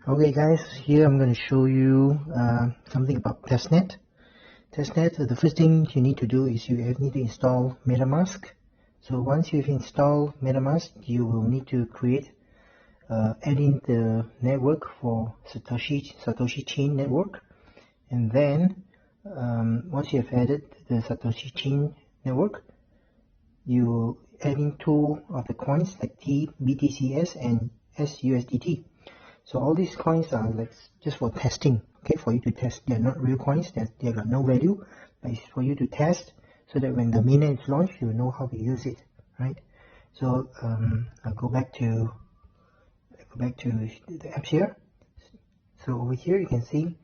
Okay guys, here I'm going to show you something about TestNet. TestNet, the first thing you need to do is you need to install MetaMask. So once you've installed MetaMask, you will need to add in the network for Satoshi chain network. And then once you have added the Satoshi chain network, you add in two of the coins like BTCS and SUSDT. So all these coins are like just for testing, okay, for you to test. They're not real coins, they got no value, but it's for you to test so that when the mainnet is launched, you know how to use it, right? So I'll go back to the apps here. So over here you can see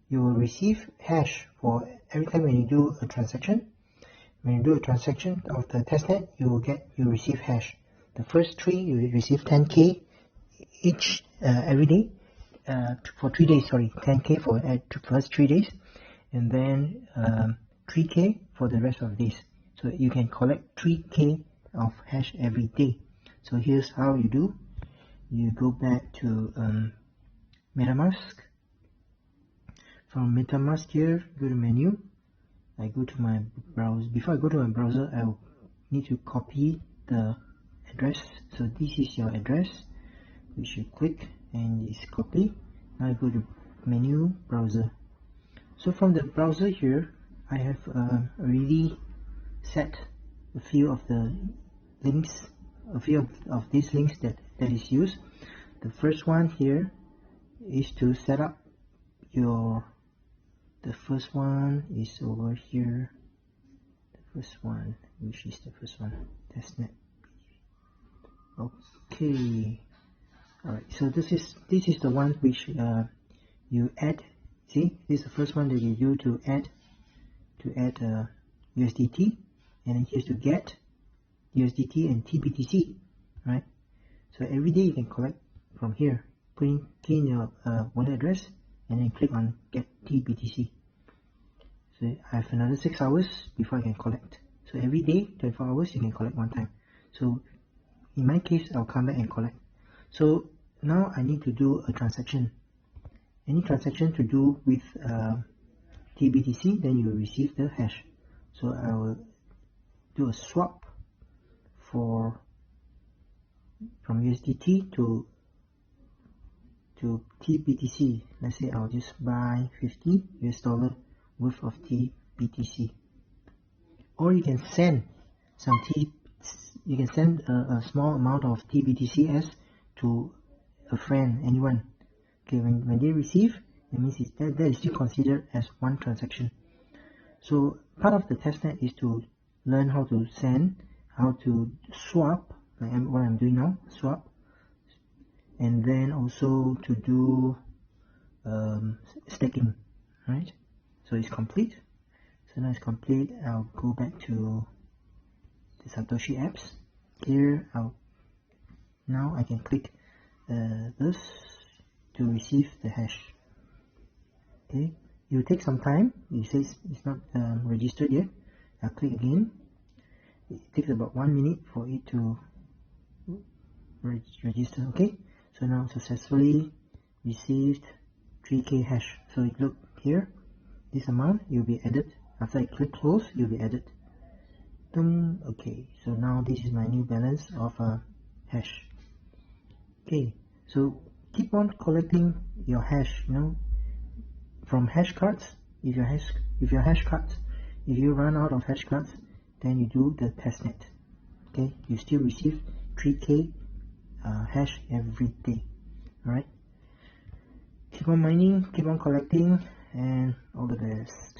you will receive hash for every time when you do a transaction. When you do a transaction of the testnet, you receive hash. The first three you will receive 10k each every day for 3 days. Sorry, 10k for the first 3 days, and then 3k for the rest of the days. So you can collect 3k of hash every day. So here's how you do. You go back to MetaMask. From MetaMask here, go to menu. I go to my browser. Before I go to my browser, I will need to copy the address. So this is your address, which you click and it's copy. Now I go to menu, browser. So from the browser here, I have already set a few of the links, a few of these links that is used. The first one here is to set up the first one is over here. The first one, which is the first one, TestNet. Okay. Alright, so this is the one which you add. See, this is the first one that you do to add USDT, and then here's to get USDT and TBTC, right? So every day you can collect from here. Key in your wallet address and then click on get TBTC. So I have another 6 hours before I can collect. So every day, 24 hours, you can collect one time. So in my case, I'll come back and collect. So now I need to do a transaction. Any transaction to do with TBTC, then you will receive the hash. So I will do a swap from USDT to TBTC. Let's say I'll just buy $50 worth of TBTC. Or you can send a small amount of TBTCS to a friend, anyone. Okay, when they receive, it means that is still considered as one transaction. So part of the testnet is to learn how to send, how to swap, like what I'm doing now, swap, and then also to do staking, right? So it's complete. So now it's complete. I'll go back to the Satoshi apps. Here, now I can click this to receive the hash. Okay, it will take some time. It says it's not registered yet. I'll click again. It takes about 1 minute for it to register. Okay, so now successfully received 3k hash. So look here, this amount will be added. After I click close, it will be added. Okay, so now this is my new balance of hash. Okay, so keep on collecting your hash, from hash cards. If you run out of hash cards, then you do the testnet. Okay, you still receive 3k hash every day. Alright, keep on mining, keep on collecting, and all the best.